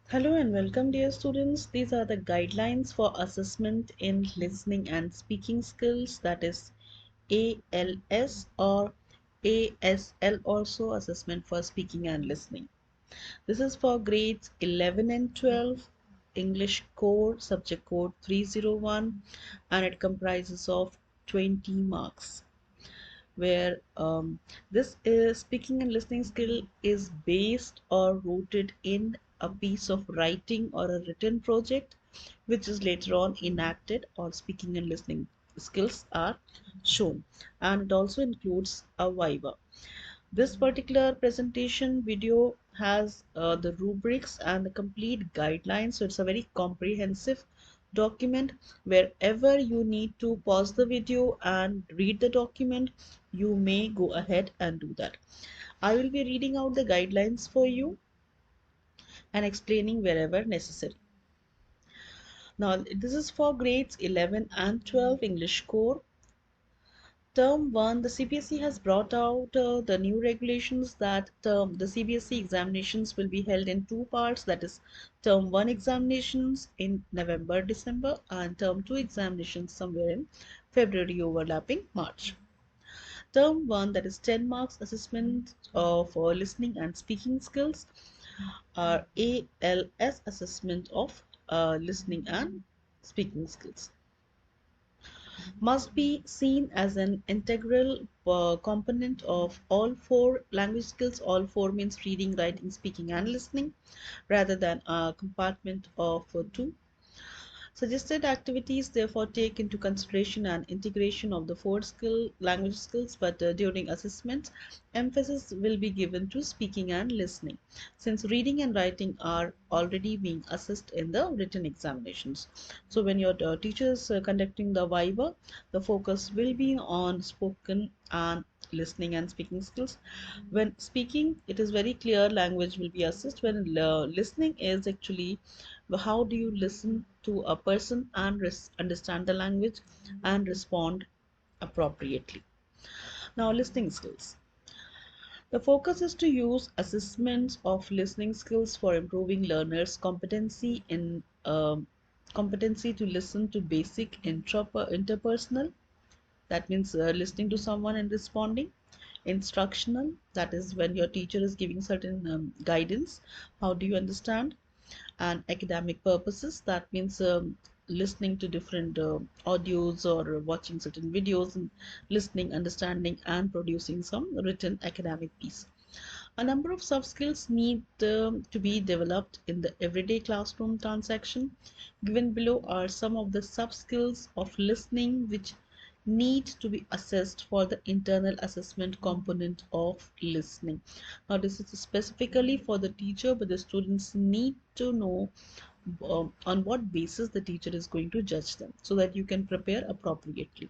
Hello and welcome, dear students. These are the guidelines for assessment in listening and speaking skills, that is ALS or ASL, also assessment for speaking and listening. This is for grades 11 and 12, English core, subject code 301, and it comprises of 20 marks where this is speaking and listening skill is based or rooted in a piece of writing or a written project which is later on enacted, or speaking and listening skills are shown, and it also includes a viva. This particular presentation video has the rubrics and the complete guidelines, so it's a very comprehensive document. Wherever you need to pause the video and read the document, you may go ahead and do that. I will be reading out the guidelines for you and explaining wherever necessary. Now, this is for grades 11 and 12 English core. Term 1, the CBSE has brought out the new regulations that the CBSE examinations will be held in two parts, that is Term 1 examinations in November, December, and Term 2 examinations somewhere in February overlapping March. Term 1, that is 10 marks assessment of listening and speaking skills, are ALS assessment of listening and speaking skills, must be seen as an integral component of all four language skills. All four means reading, writing, speaking, and listening, rather than a compartment of two. Suggested activities therefore take into consideration and integration of the four language skills, but during assessment, emphasis will be given to speaking and listening, since reading and writing are already being assessed in the written examinations. So when your teacher is conducting the viva, the focus will be on spoken and listening and speaking skills. When speaking, it is very clear language will be assessed. When listening is actually how do you listen to a person and understand the language and respond appropriately. Now, listening skills. The focus is to use assessments of listening skills for improving learners' competency in competency to listen to basic interpersonal, that means listening to someone and responding. Instructional, that is when your teacher is giving certain guidance, how do you understand. And academic purposes, that means listening to different audios or watching certain videos and listening, understanding, and producing some written academic piece. A number of soft skills need to be developed in the everyday classroom transaction. Given below are some of the soft skills of listening which need to be assessed for the internal assessment component of listening. Now, this is specifically for the teacher, but the students need to know on what basis the teacher is going to judge them, so that you can prepare appropriately.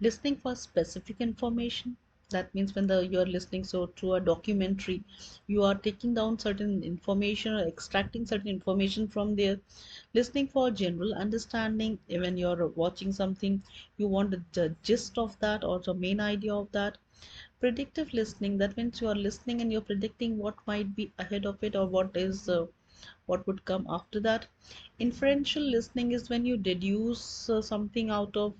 Listening for specific information, that means when you're listening so to a documentary, you are taking down certain information or extracting certain information from there. Listening for general understanding, when you're watching something, you want the gist of that or the main idea of that. Predictive listening, that means you are listening and you're predicting what might be ahead of it or what would come after that. Inferential listening is when you deduce something out of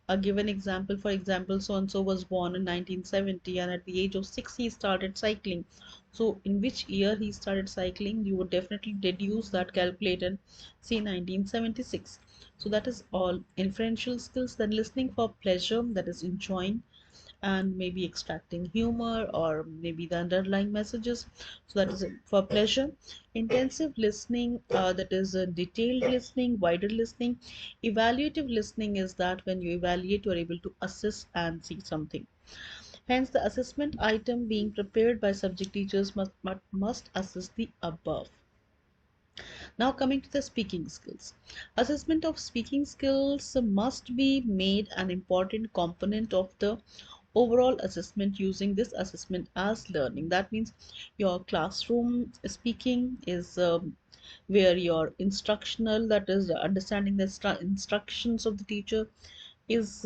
a given example. For example, so and so was born in 1970 and at the age of 6 he started cycling. So in which year he started cycling, you would definitely deduce that, calculate and say 1976. So that is all inferential skills. Then listening for pleasure, that is enjoying and maybe extracting humor or maybe the underlying messages, so that is for pleasure. Intensive listening, that is detailed listening, wider listening. Evaluative listening is that when you evaluate, you are able to assess and see something. Hence, the assessment item being prepared by subject teachers must assess the above. Now, coming to the speaking skills. Assessment of speaking skills must be made an important component of the overall assessment, using this assessment as learning. That means your classroom speaking is where your instructional, that is understanding the instructions of the teacher, is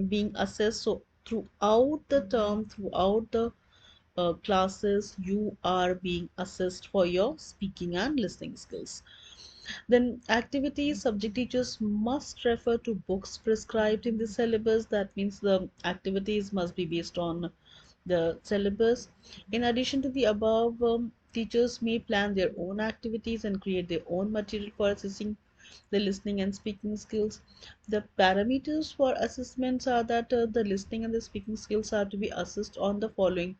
being assessed. So throughout the term, throughout the classes you are being assessed for your speaking and listening skills. Then activities, subject teachers must refer to books prescribed in the syllabus. That means the activities must be based on the syllabus. In addition to the above, teachers may plan their own activities and create their own material for assessing the listening and speaking skills. The parameters for assessments are that the listening and the speaking skills are to be assessed on the following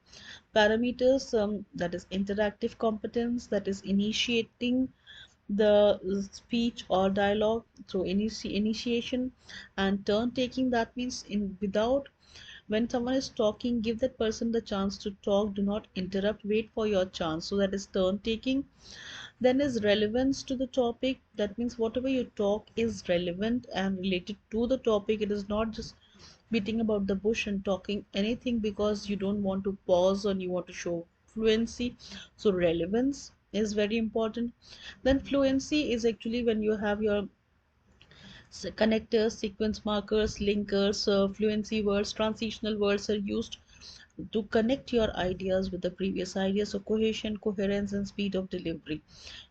parameters, that is interactive competence, that is initiating the speech or dialogue through initiation, and turn taking. That means in without, when someone is talking, give that person the chance to talk, do not interrupt, wait for your chance, so that is turn taking. Then is relevance to the topic. That means whatever you talk is relevant and related to the topic. It is not just beating about the bush and talking anything because you don't want to pause and you want to show fluency. So relevance is very important. Then fluency is actually when you have your connectors, sequence markers, linkers, fluency words, transitional words are used to connect your ideas with the previous ideas. So cohesion, coherence, and speed of delivery.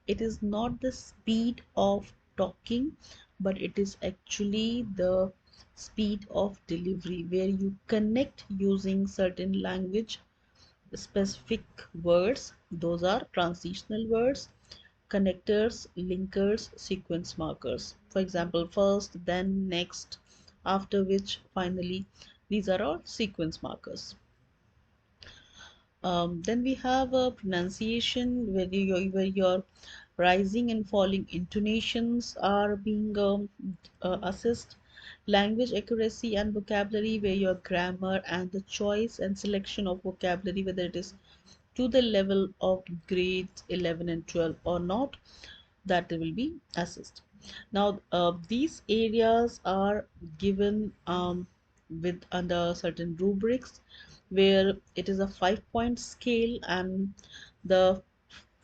It is not the speed of talking, but it is actually the speed of delivery where you connect using certain language specific words. Those are transitional words, connectors, linkers, sequence markers. For example, first, then, next, after which, finally. These are all sequence markers. Then we have a pronunciation where your rising and falling intonations are being assessed. Language accuracy and vocabulary, where your grammar and the choice and selection of vocabulary, whether it is to the level of grades 11 and 12 or not, that will be assessed. Now these areas are given with under certain rubrics, where it is a 5-point scale, and the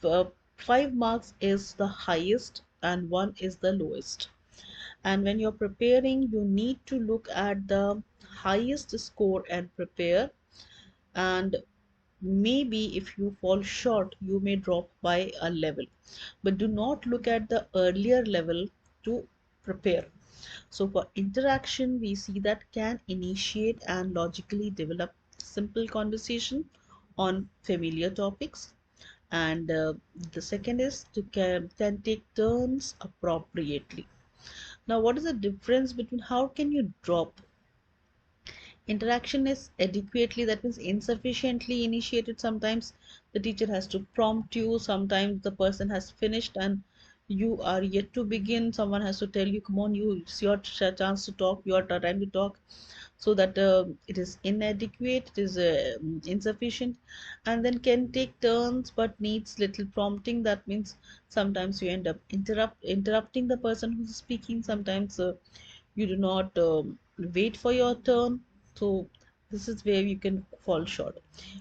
uh, 5 marks is the highest and 1 is the lowest. And when you're preparing, you need to look at the highest score and prepare. And maybe if you fall short, you may drop by a level, but do not look at the earlier level to prepare. So for interaction, we see that can initiate and logically develop simple conversation on familiar topics. And the second is to can take turns appropriately. Now, what is the difference between how can you drop? Interaction is adequately, that means insufficiently initiated. Sometimes the teacher has to prompt you, sometimes the person has finished and you are yet to begin. Someone has to tell you, come on, you, it's your chance to talk, your time to talk. So that it is inadequate, it is insufficient. And then can take turns but needs little prompting. That means sometimes you end up interrupting the person who's speaking. Sometimes you do not wait for your turn. So this is where you can fall short.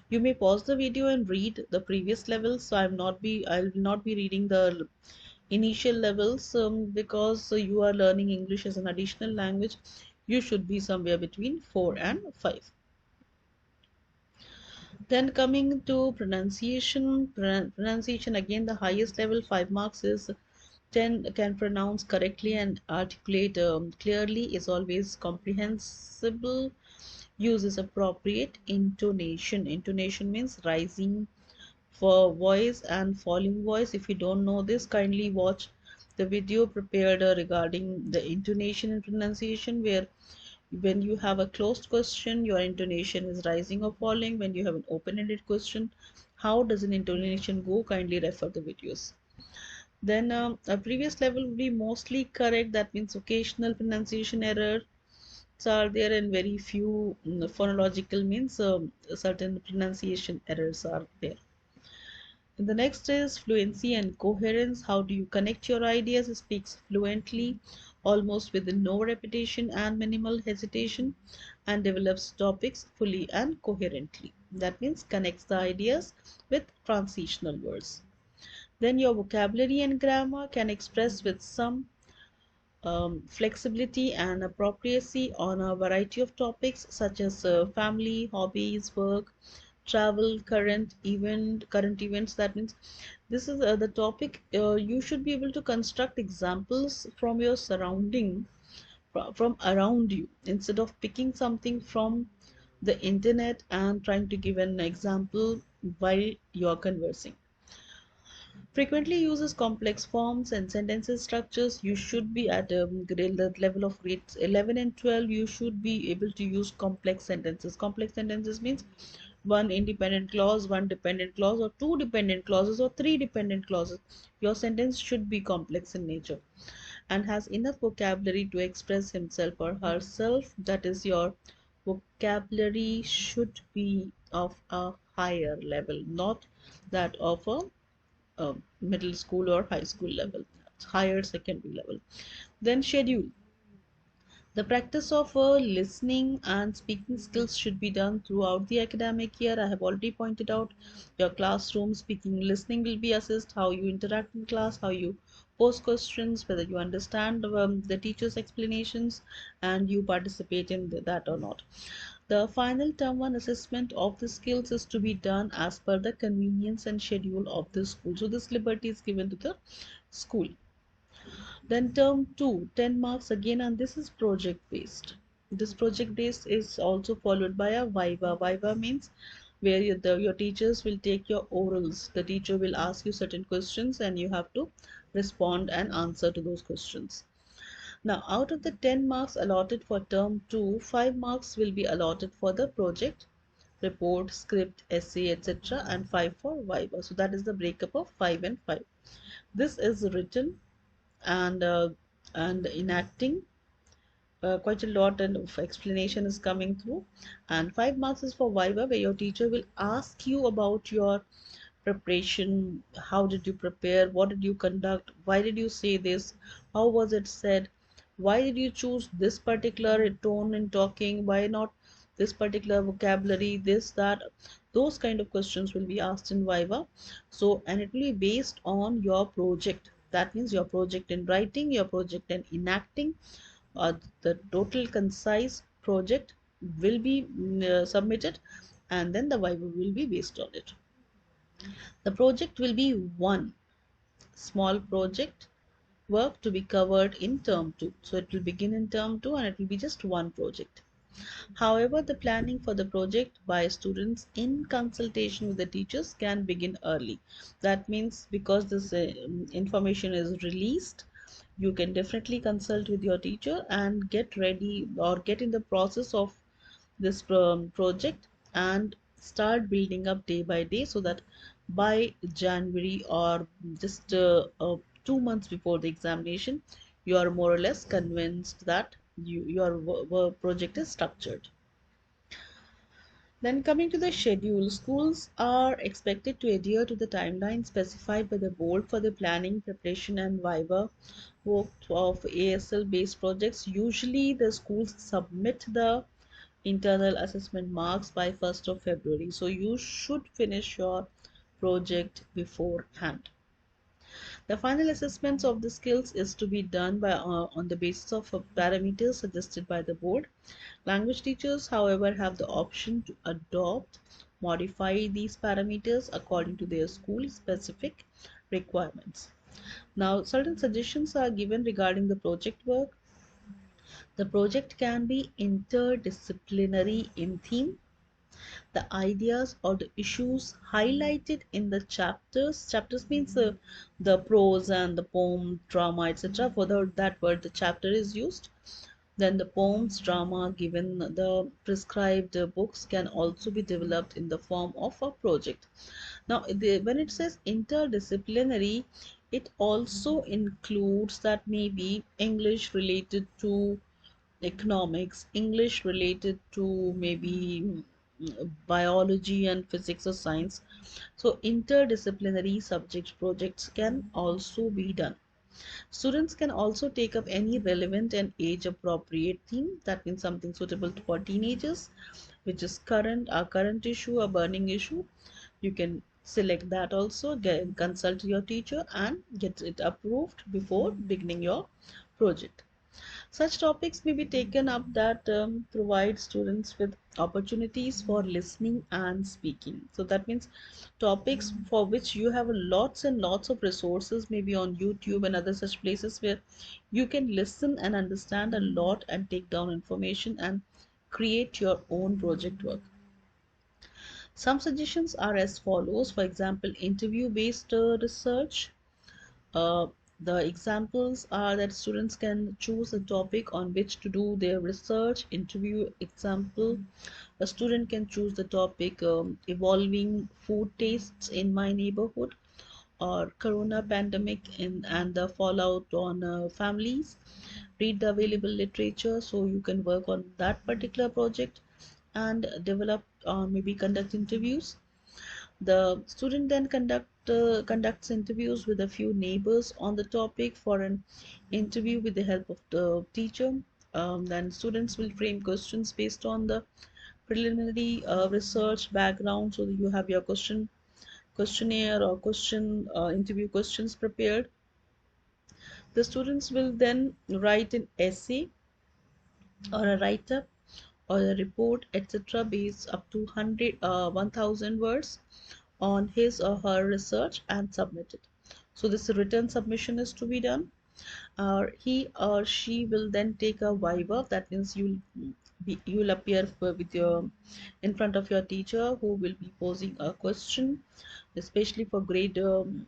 You may pause the video and read the previous levels. So I will not be reading the initial levels, because you are learning English as an additional language. You should be somewhere between 4 and 5. Then coming to pronunciation, pronunciation again the highest level, 5 marks is 10 can pronounce correctly and articulate clearly, is always comprehensible, use is appropriate. Intonation means rising for voice and falling voice. If you don't know this, kindly watch the video prepared regarding the intonation and pronunciation, where when you have a closed question, your intonation is rising or falling. When you have an open-ended question, how does an intonation go? Kindly refer the videos. Then a previous level will be mostly correct. That means occasional pronunciation errors are there, and very few phonological means certain pronunciation errors are there. And the next is fluency and coherence. How do you connect your ideas? Speaks fluently, almost with no repetition and minimal hesitation, and develops topics fully and coherently. That means connects the ideas with transitional words. Then your vocabulary and grammar can express with some flexibility and appropriacy on a variety of topics such as family, hobbies, work, travel, current events. That means this is the topic. You should be able to construct examples from your surrounding, from around you, instead of picking something from the internet and trying to give an example while you're conversing. Frequently uses complex forms and sentences structures. You should be at a grade level of grades 11 and 12. You should be able to use complex sentences. Complex sentences means one independent clause, one dependent clause, or two dependent clauses, or three dependent clauses. Your sentence should be complex in nature and has enough vocabulary to express himself or herself. That is, your vocabulary should be of a higher level, not that of a middle school or high school level, higher secondary level. Then schedule. The practice of listening and speaking skills should be done throughout the academic year. I have already pointed out your classroom speaking listening will be assessed, how you interact in class, how you pose questions, whether you understand the teacher's explanations and you participate in that or not. The final term one assessment of the skills is to be done as per the convenience and schedule of the school. So this liberty is given to the school. Then term 2, 10 marks again, and this is project based. This project based is also followed by a viva. Viva means where your teachers will take your orals. The teacher will ask you certain questions and you have to respond and answer to those questions. Now, out of the 10 marks allotted for term 2, 5 marks will be allotted for the project, report, script, essay, etc., and 5 for viva. So that is the breakup of 5 and 5. This is written and enacting quite a lot and of explanation is coming through. And 5 marks is for viva, where your teacher will ask you about your preparation. How did you prepare? What did you conduct? Why did you say this? How was it said? Why did you choose this particular tone in talking? Why not this particular vocabulary? This, that, those kind of questions will be asked in viva. So, and it will be based on your project. That means your project in writing, your project in enacting, the total concise project will be submitted, and then the viva will be based on it. The project will be one small project work to be covered in term 2. So it will begin in term 2 and it will be just one project. However, the planning for the project by students in consultation with the teachers can begin early. That means because this information is released, you can definitely consult with your teacher and get ready or get in the process of this project and start building up day by day, so that by January or just 2 months before the examination, you are more or less convinced that your project is structured. Then coming to the schedule, schools are expected to adhere to the timeline specified by the board for the planning, preparation and viva work of ASL based projects. Usually the schools submit the internal assessment marks by 1st of February. So you should finish your project beforehand. The final assessments of the skills is to be done by on the basis of parameters suggested by the board. Language teachers, however, have the option to adopt, modify these parameters according to their school specific requirements. Now, certain suggestions are given regarding the project work. The project can be interdisciplinary in theme. The ideas or the issues highlighted in the chapters means the prose and the poem, drama, etc. For that word, the chapter is used. Then the poems, drama given the prescribed books can also be developed in the form of a project. Now, when it says interdisciplinary, it also includes that maybe English related to economics, English related to maybe biology and physics or science. So interdisciplinary subject projects can also be done. Students can also take up any relevant and age appropriate theme. That means something suitable for teenagers, which is a current issue, a burning issue. You can select that also, consult your teacher and get it approved before beginning your project. Such topics may be taken up that provide students with opportunities for listening and speaking. So that means topics for which you have lots and lots of resources, maybe on YouTube and other such places where you can listen and understand a lot and take down information and create your own project work. Some suggestions are as follows. For example, interview based research. uh, the examples are that students can choose a topic on which to do their research. Interview example: a student can choose the topic evolving food tastes in my neighborhood, or corona pandemic and the fallout on families. Read the available literature so you can work on that particular project and develop or maybe conduct interviews. The student then conducts interviews with a few neighbors on the topic for an interview with the help of the teacher. Then students will frame questions based on the preliminary research background, so that you have your questionnaire or interview questions prepared. The students will then write an essay or a write-up or a report, etc., based up to 1000 words on his or her research and submit it. So this written submission is to be done. He or she will then take a viva. That means you'll appear with your in front of your teacher, who will be posing a question, especially for grade um,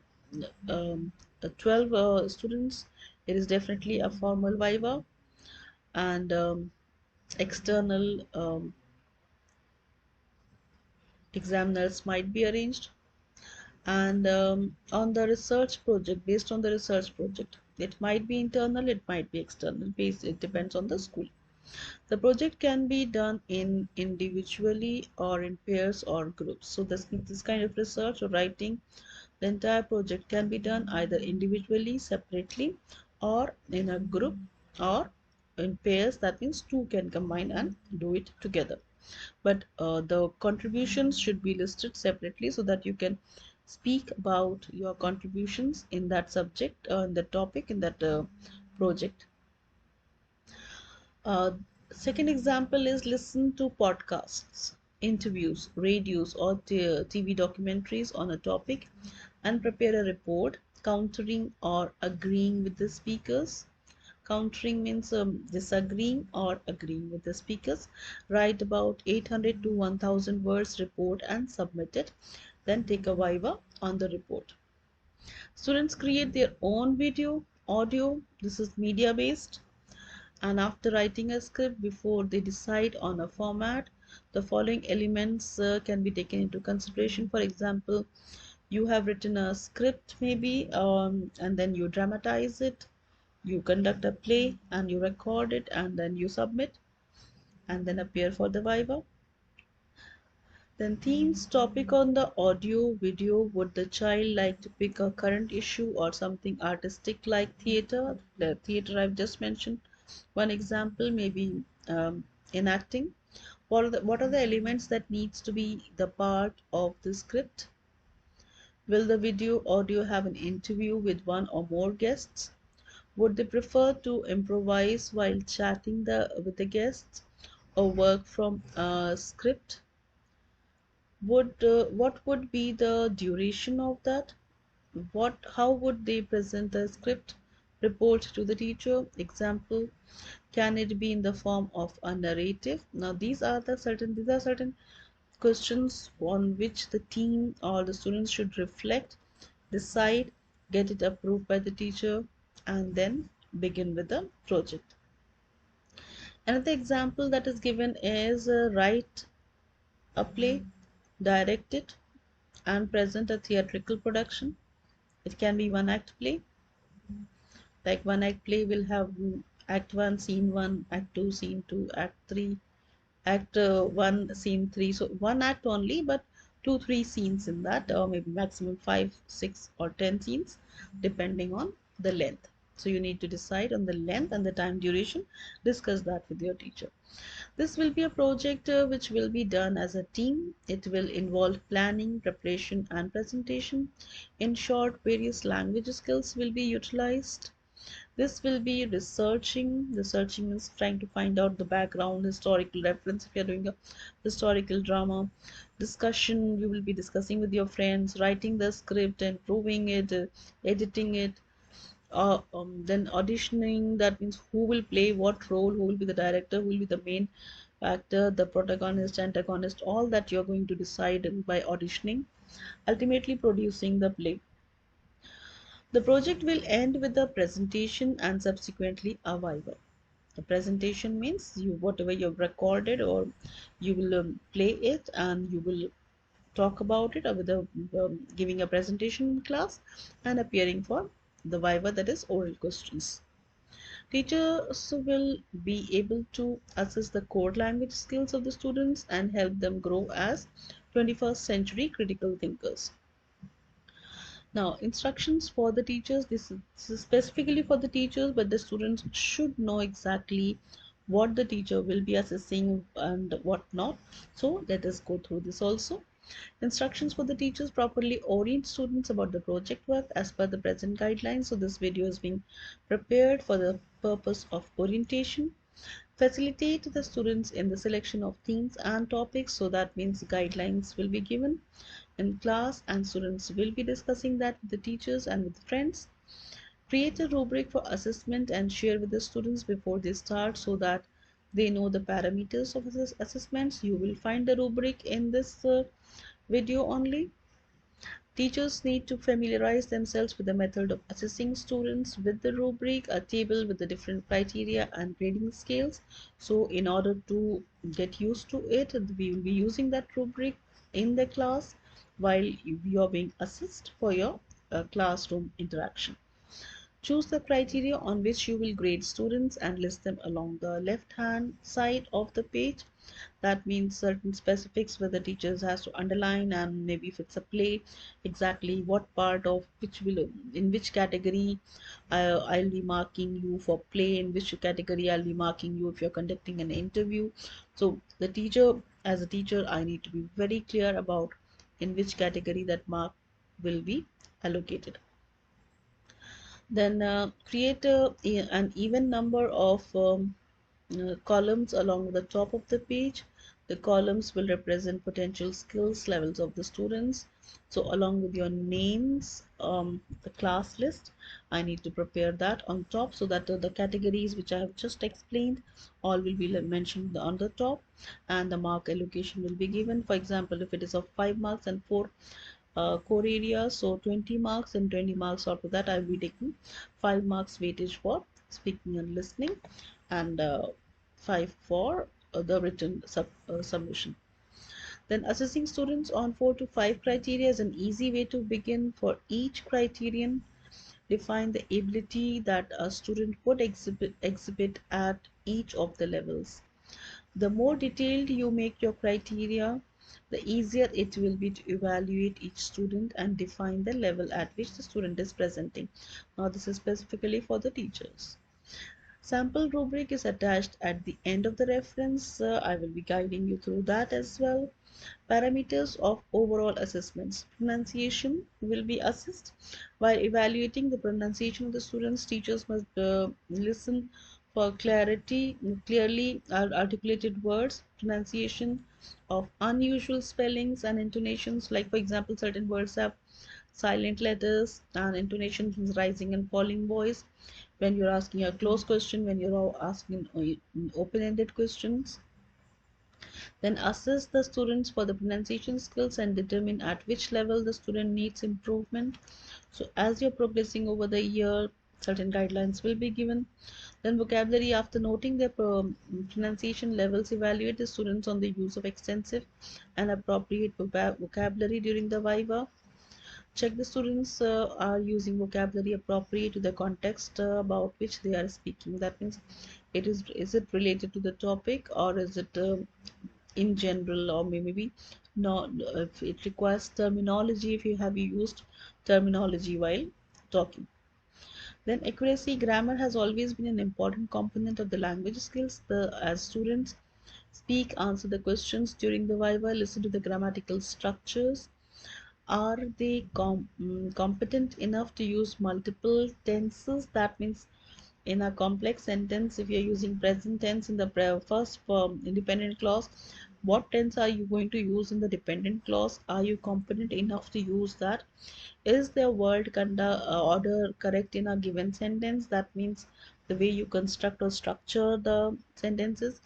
12 students. It is definitely a formal viva, and external examiners might be arranged. And on the research project, based on the research project, it might be internal, it might be external, based it depends on the school. The project can be done in individually or in pairs or groups. So this kind of research or writing, the entire project can be done either individually, separately, or in a group, or in pairs. That means two can combine and do it together. But the contributions should be listed separately so that you can speak about your contributions in that subject, in the topic, in that project. uh, Second example is listen to podcasts, interviews, radios, or TV documentaries on a topic and prepare a report countering or agreeing with the speakers. Countering means disagreeing or agreeing with the speakers. Write about 800 to 1000 words report and submit it. Then take a viva on the report. Students create their own video, audio. This is media based. And after writing a script, before they decide on a format, the following elements can be taken into consideration. For example, you have written a script maybe, and then you dramatize it, you conduct a play and you record it, and then you submit and then appear for the viva. Then themes, topic on the audio video: would the child like to pick a current issue or something artistic like theater? The theater I've just mentioned. One example may be enacting. What are the elements that needs to be the part of the script? Will the video audio have an interview with one or more guests? Would they prefer to improvise while chatting with the guests, or work from a script? What would be the duration of that? How would they present the script report to the teacher? Example: can it be in the form of a narrative? Now these are certain questions on which the team or the students should reflect, decide, get it approved by the teacher, and then begin with the project. Another example that is given is write a play, direct it, and present a theatrical production. It can be one act play. Like one act play will have act 1, scene 1, act 2, scene 2, act 3, act 1, scene 3. So one act only, but 2, 3 scenes in that, or maybe maximum 5, 6, or 10 scenes, depending on the length. So you need to decide on the length and the time duration. Discuss that with your teacher. This will be a project which will be done as a team. It will involve planning, preparation, and presentation. In short, various language skills will be utilized. This will be researching. Researching is trying to find out the background, historical reference. If you're doing a historical drama, discussion, you will be discussing with your friends, writing the script, improving it, editing it. Then auditioning, that means who will play what role, who will be the director, who will be the main actor, the protagonist, antagonist, all that you're going to decide by auditioning. Ultimately producing the play. The project will end with a presentation and subsequently a viva. The presentation means you whatever you've recorded, or you will play it and you will talk about it, or with a giving a presentation in class and appearing for the viva, that is oral questions. Teachers will be able to assess the core language skills of the students and help them grow as 21st century critical thinkers. Now, instructions for the teachers. This is specifically for the teachers, but the students should know exactly what the teacher will be assessing and what not. So let us go through this also. Instructions for the teachers: properly orient students about the project work as per the present guidelines. So this video is being prepared for the purpose of orientation. Facilitate the students in the selection of themes and topics. So that means guidelines will be given in class and students will be discussing that with the teachers and with friends. Create a rubric for assessment and share with the students before they start so that they know the parameters of assessments. You will find the rubric in this video only. Teachers need to familiarize themselves with the method of assessing students with the rubric, a table with the different criteria and grading scales. So in order to get used to it, we will be using that rubric in the class while you are being assessed for your classroom interaction. Choose the criteria on which you will grade students and list them along the left hand side of the page. That means certain specifics where the teachers has to underline, and maybe if it's a play, exactly what part of which will, in which category I'll be marking you for play, in which category I'll be marking you if you're conducting an interview. So the teacher, as a teacher, I need to be very clear about in which category that mark will be allocated. Then create an even number of columns along the top of the page. The columns will represent potential skills levels of the students. So along with your names, the class list, I need to prepare that on top so that the categories which I have just explained all will be mentioned on the top, and the mark allocation will be given. For example, if it is of 5 marks and 4 core areas, so 20 marks, and 20 marks out of that I will be taking 5 marks weightage for speaking and listening, and 5 for the written submission. Then assessing students on 4 to 5 criteria is an easy way to begin. For each criterion, define the ability that a student would exhibit at each of the levels. The more detailed you make your criteria, the easier it will be to evaluate each student and define the level at which the student is presenting. Now this is specifically for the teachers. Sample rubric is attached at the end of the reference. I will be guiding you through that as well. Parameters of overall assessments. Pronunciation will be assessed. While evaluating the pronunciation of the students, teachers must listen for clearly articulated words, pronunciation of unusual spellings and intonations. Like for example, certain words have silent letters and intonations in rising and falling voice. When you're asking a closed question, when you're asking open-ended questions. Then assess the students for the pronunciation skills and determine at which level the student needs improvement. So as you're progressing over the year, certain guidelines will be given. Then vocabulary. After noting their pronunciation levels, evaluate the students on the use of extensive and appropriate vocabulary during the viva. Check the students are using vocabulary appropriate to the context about which they are speaking. That means is it related to the topic, or is it in general, or maybe not, if it requires terminology, if you have used terminology while talking. Then accuracy. Grammar has always been an important component of the language skills. As students speak, answer the questions during the viva, listen to the grammatical structures. Are they competent enough to use multiple tenses? That means In a complex sentence, if you're using present tense in the first independent clause, what tense are you going to use in the dependent clause? Are you confident enough to use that? Is the word order correct in a given sentence? That means the way you construct or structure the sentences.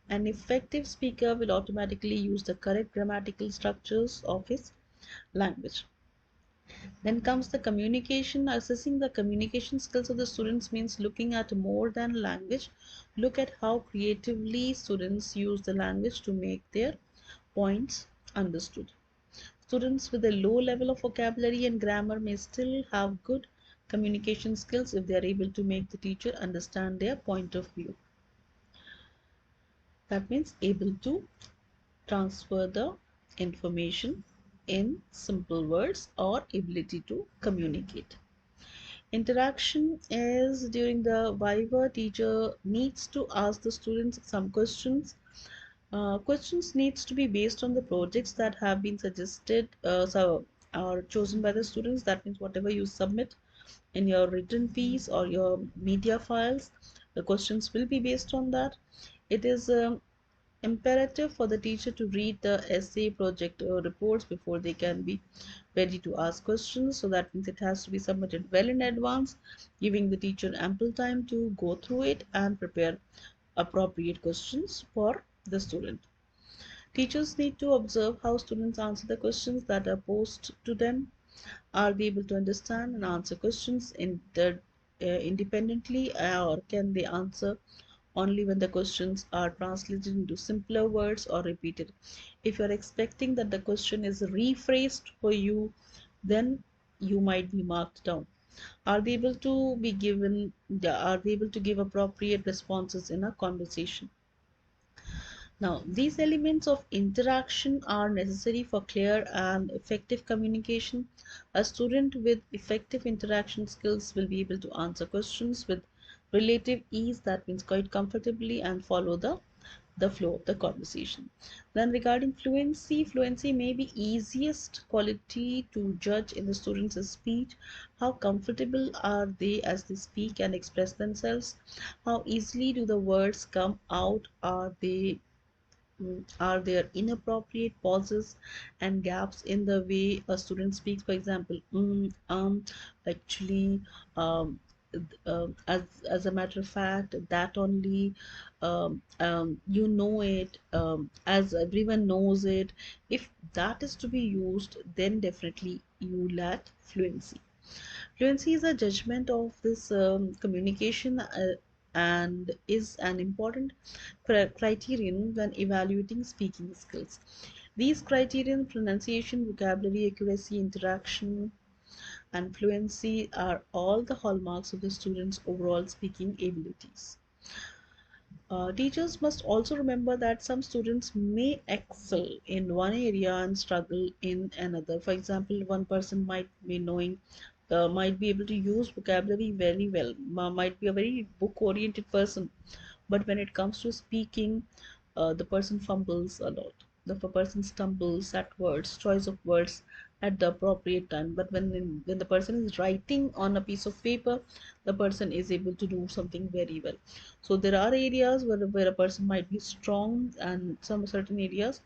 An effective speaker will automatically use the correct grammatical structures of his language. Then comes the communication. Assessing the communication skills of the students means looking at more than language. Look at how creatively students use the language to make their points understood. Students with a low level of vocabulary and grammar may still have good communication skills if they are able to make the teacher understand their point of view. That means able to transfer the information in simple words or ability to communicate. Interaction is during the viva, teacher needs to ask the students some questions. Questions needs to be based on the projects that have been suggested or chosen by the students. That means whatever you submit in your written piece or your media files, the questions will be based on that. It is imperative for the teacher to read the essay project reports before they can be ready to ask questions. So that means it has to be submitted well in advance, giving the teacher ample time to go through it and prepare appropriate questions for the student. Teachers need to observe how students answer the questions that are posed to them. Are they able to understand and answer questions independently, or can they answer only when the questions are translated into simpler words or repeated? If you're expecting that the question is rephrased for you, then you might be marked down. Are they able to be given, are they able to give appropriate responses in a conversation? Now, these elements of interaction are necessary for clear and effective communication. A student with effective interaction skills will be able to answer questions with relative ease, that means quite comfortably, and follow the flow of the conversation. Then regarding fluency, fluency may be easiest quality to judge in the student's speech. How comfortable are they as they speak and express themselves? How easily do the words come out? Are there inappropriate pauses and gaps in the way a student speaks? For example, actually, um, as a matter of fact, that only, you know it, as everyone knows it. If that is to be used, then definitely you lack fluency. Fluency is a judgment of this communication, and is an important criterion when evaluating speaking skills. These criterion, pronunciation, vocabulary, accuracy, interaction, and fluency, are all the hallmarks of the student's overall speaking abilities. Teachers must also remember that some students may excel in one area and struggle in another. For example, one person might be able to use vocabulary very well, might be a very book oriented person, but when it comes to speaking, the person fumbles a lot. The person stumbles at words, choice of words at the appropriate time. But when the person is writing on a piece of paper, the person is able to do something very well. So there are areas where a person might be strong, and some certain areas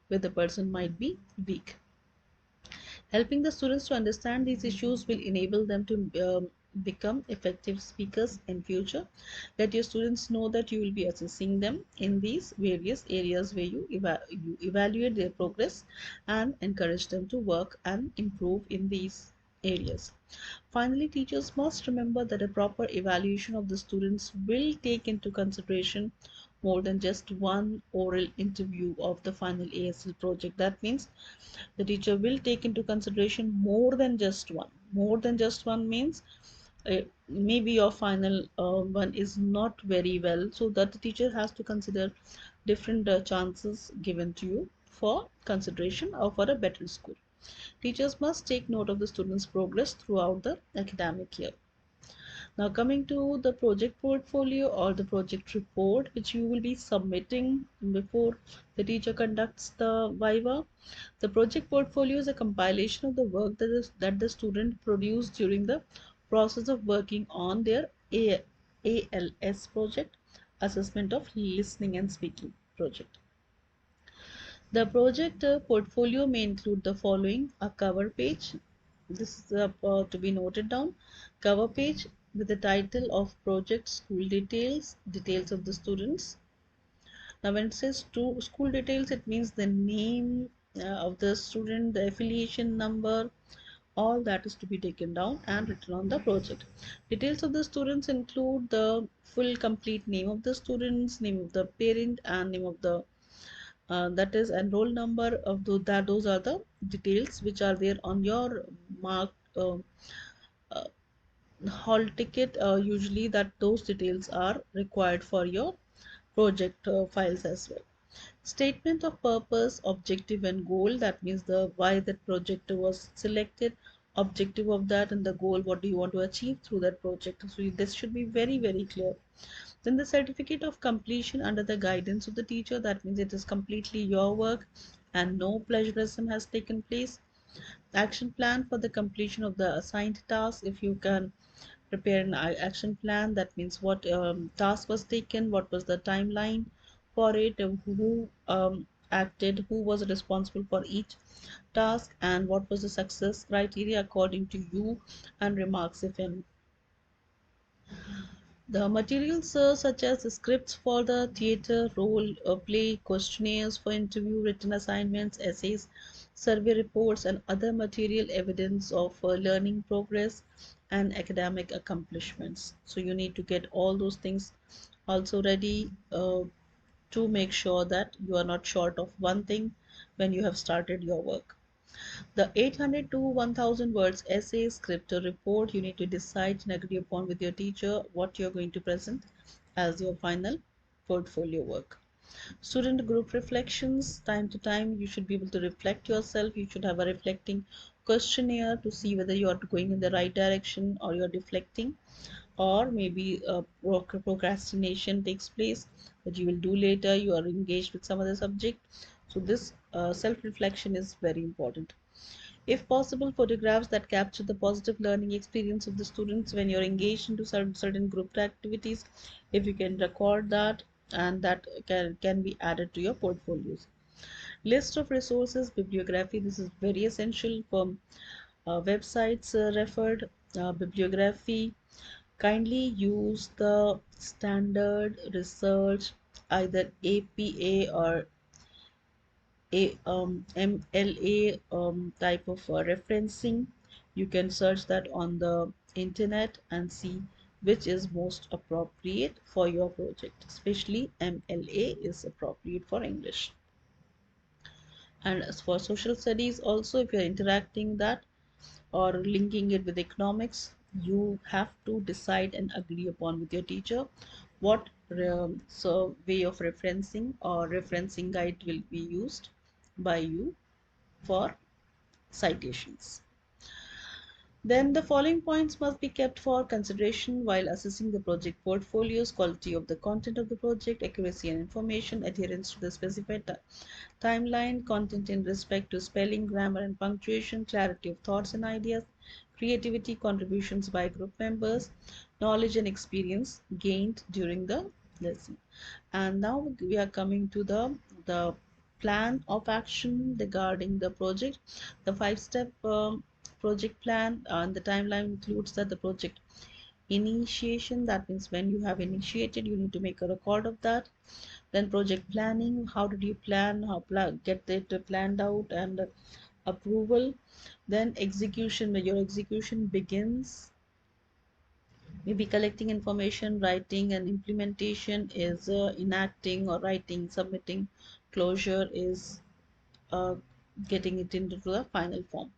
where the person might be weak. Helping the students to understand these issues will enable them to become effective speakers in future. Let your students know that you will be assessing them in these various areas where you evaluate their progress and encourage them to work and improve in these areas. Finally, teachers must remember that a proper evaluation of the students will take into consideration more than just one oral interview of the final ASL project. That means the teacher will take into consideration more than just one. More than just one means maybe your final one is not very well, so that the teacher has to consider different chances given to you for consideration or for a better score. Teachers must take note of the students' progress throughout the academic year. Now, coming to the project portfolio or the project report, which you will be submitting before the teacher conducts the viva. The project portfolio is a compilation of the work that the student produced during the process of working on their ALS project, assessment of listening and speaking project. The project portfolio may include the following: a cover page. This is to be noted down. Cover page with the title of project, school details, details of the students. Now, when it says to school details, it means the name of the student, the affiliation number, all that is to be taken down and written on the project. Details of the students include the full complete name of the students, name of the parent, and name of the that is and roll number of those are the details which are there on your mark uh, hall ticket. Usually that those details are required for your project files as well. Statement of purpose, objective and goal, that means the why that project was selected, objective of that, and the goal, what do you want to achieve through that project. So this should be very, very clear. Then the certificate of completion under the guidance of the teacher, that means it is completely your work and no plagiarism has taken place. Action plan for the completion of the assigned task. If you can prepare an action plan, that means what task was taken, what was the timeline for it, who acted, who was responsible for each task, and what was the success criteria according to you, and remarks if any. The materials such as the scripts for the theatre, role play, questionnaires for interview, written assignments, essays, survey reports, and other material evidence of learning progress and academic accomplishments. So you need to get all those things also ready to make sure that you are not short of one thing when you have started your work. The 800 to 1000 words essay, script, or report, you need to decide and agree upon with your teacher what you're going to present as your final portfolio work. Student group reflections, time to time you should be able to reflect yourself. You should have a reflecting questionnaire to see whether you are going in the right direction or you're deflecting, or maybe procrastination takes place that you will do later, you are engaged with some other subject. So this self-reflection is very important. If possible, photographs that capture the positive learning experience of the students when you're engaged into certain group activities. If you can record that, and that can be added to your portfolios. List of resources, bibliography. This is very essential for websites referred. Bibliography. Kindly use the standard research, either APA or MLA type of referencing. You can search that on the internet and see which is most appropriate for your project. Especially MLA is appropriate for English. And as for social studies, also if you're interacting that or linking it with economics, you have to decide and agree upon with your teacher what so way of referencing or referencing guide will be used by you for citations. Then the following points must be kept for consideration while assessing the project portfolios: quality of the content of the project, accuracy and information, adherence to the specified timeline, content in respect to spelling, grammar and punctuation, clarity of thoughts and ideas, creativity, contributions by group members, knowledge and experience gained during the lesson. And now we are coming to the plan of action regarding the project. The five-step project plan and the timeline includes that the project initiation, that means when you have initiated, you need to make a record of that. Then project planning, how did you plan, how get it planned out, and approval. Then execution, when your execution begins, maybe collecting information, writing, and implementation is enacting or writing, submitting, closure is uh, getting it into the final form.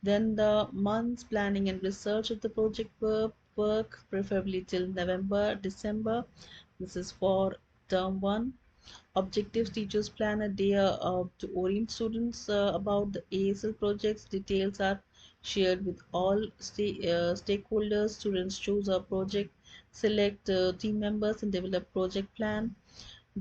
Then the months, planning and research of the project work, preferably till November, December. This is for term 1. Objectives, teachers plan a day to orient students about the ASL projects. Details are shared with all stakeholders. Students choose a project, select team members and develop project plan.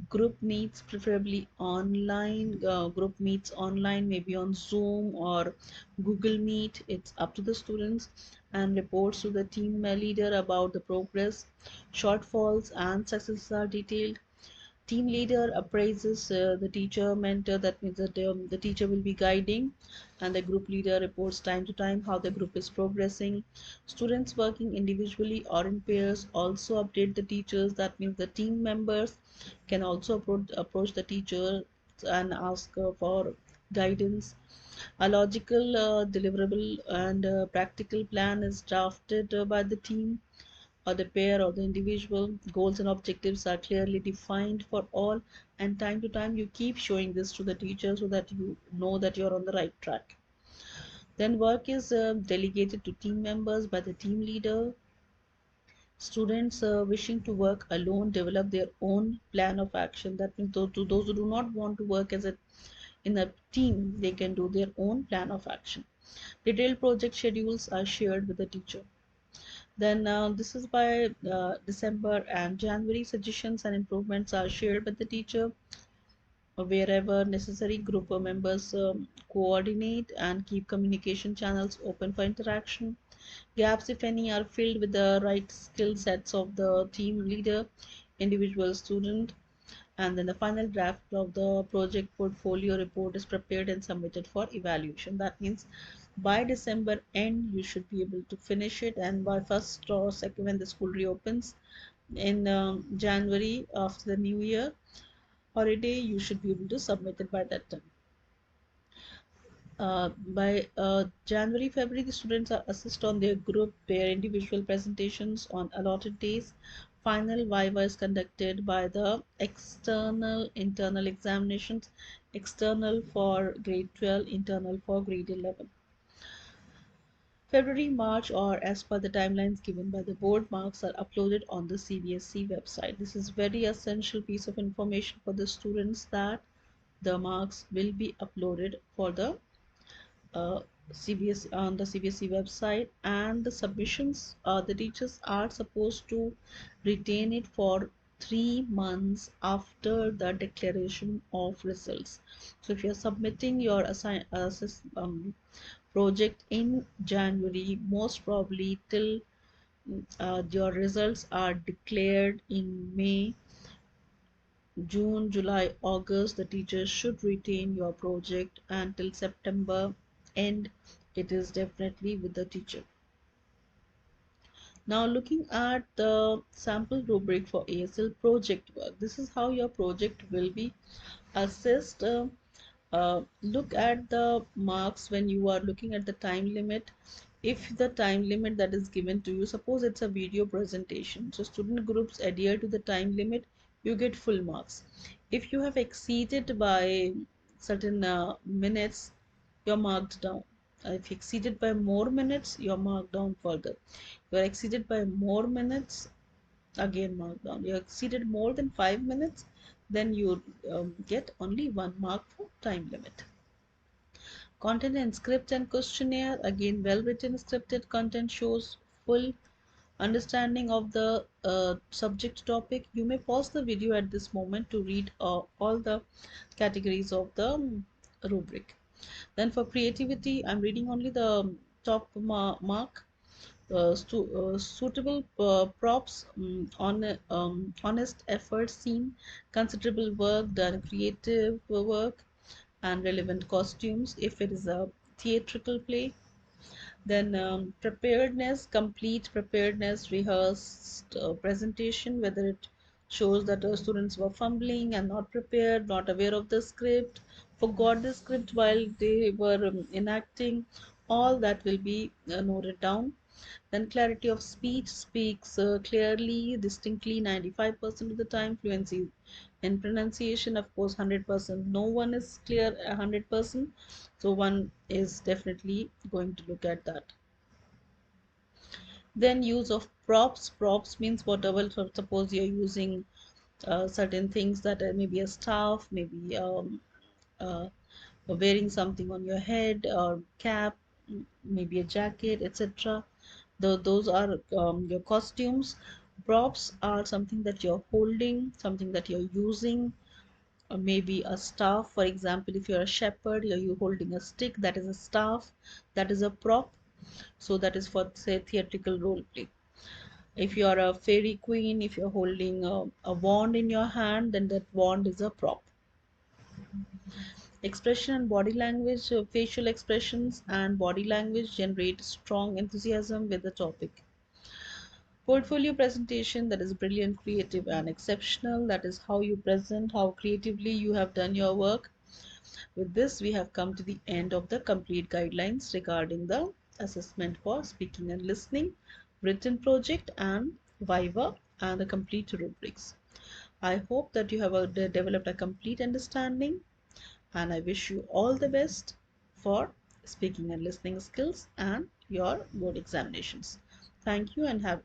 Group meets, preferably online. Group meets online, maybe on Zoom or Google Meet. It's up to the students. And reports to the team leader about the progress. Shortfalls and successes are detailed. Team leader appraises the teacher mentor, that means that the teacher will be guiding, and the group leader reports time to time how the group is progressing. Students working individually or in pairs also update the teachers, that means the team members can also approach the teacher and ask for guidance. A logical deliverable and practical plan is drafted by the team or the pair or the individual. Goals and objectives are clearly defined for all, and time to time you keep showing this to the teacher so that you know that you're on the right track. Then work is delegated to team members by the team leader. Students wishing to work alone develop their own plan of action. That means to those who do not want to work as a in a team, they can do their own plan of action. Detailed project schedules are shared with the teacher. Then this is by December and January. Suggestions and improvements are shared with the teacher. Wherever necessary, group members coordinate and keep communication channels open for interaction. Gaps, if any, are filled with the right skill sets of the team leader, individual student. And then the final draft of the project portfolio report is prepared and submitted for evaluation. That means by December end you should be able to finish it, and by first or second when the school reopens in January after the new year holiday, you should be able to submit it by that time. By January, February, the students are assessed on their group, their individual presentations on allotted days. Final viva is conducted by the external internal examinations, external for grade 12, internal for grade 11. February, March, or as per the timelines given by the board, marks are uploaded on the CBSE website. This is very essential piece of information for the students, that the marks will be uploaded for the CBSE on the CBSE website, and the submissions, the teachers are supposed to retain it for 3 months after the declaration of results. So if you're submitting your project in January, most probably till your results are declared in May, June, July, August, the teachers should retain your project until September end. It is definitely with the teacher. Now looking at the sample rubric for ASL project work, this is how your project will be assessed. Look at the marks when you are looking at the time limit. If the time limit that is given to you, suppose it's a video presentation, so student groups adhere to the time limit, you get full marks. If you have exceeded by certain minutes, you're marked down. If you exceeded by more minutes, you're marked down further. You're exceeded by more minutes, again marked down. You exceeded more than 5 minutes, then you get only 1 mark for time limit. Content and script and questionnaire, again well written scripted content shows full understanding of the subject topic. You may pause the video at this moment to read all the categories of the rubric. Then for creativity, I'm reading only the top mark. Suitable props, honest effort seen, considerable work done, creative work, and relevant costumes if it is a theatrical play. Then preparedness, complete preparedness, rehearsed presentation, whether it shows that students were fumbling and not prepared, not aware of the script, forgot the script while they were enacting, all that will be noted down. Then clarity of speech, speaks clearly, distinctly 95% of the time. Fluency in pronunciation, of course 100%. No one is clear 100%. So one is definitely going to look at that. Then use of props. Props means whatever, so suppose you're using certain things that are maybe a staff, maybe uh, wearing something on your head or cap, maybe a jacket, etc. Those are your costumes. Props are something that you're holding, something that you're using, or maybe a staff. For example, if you're a shepherd, you're holding a stick, that is a staff, that is a prop. So that is for, say, theatrical role play. If you're a fairy queen, if you're holding a wand in your hand, then that wand is a prop. Expression and body language, facial expressions and body language generate strong enthusiasm with the topic. Portfolio presentation, that is brilliant, creative, and exceptional. That is how you present, how creatively you have done your work. With this, we have come to the end of the complete guidelines regarding the assessment for speaking and listening, written project, and viva, and the complete rubrics. I hope that you have developed a complete understanding, and I wish you all the best for speaking and listening skills and your board examinations. Thank you, and have,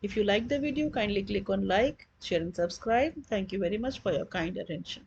if you like the video, kindly click on like, share, and subscribe. Thank you very much for your kind attention.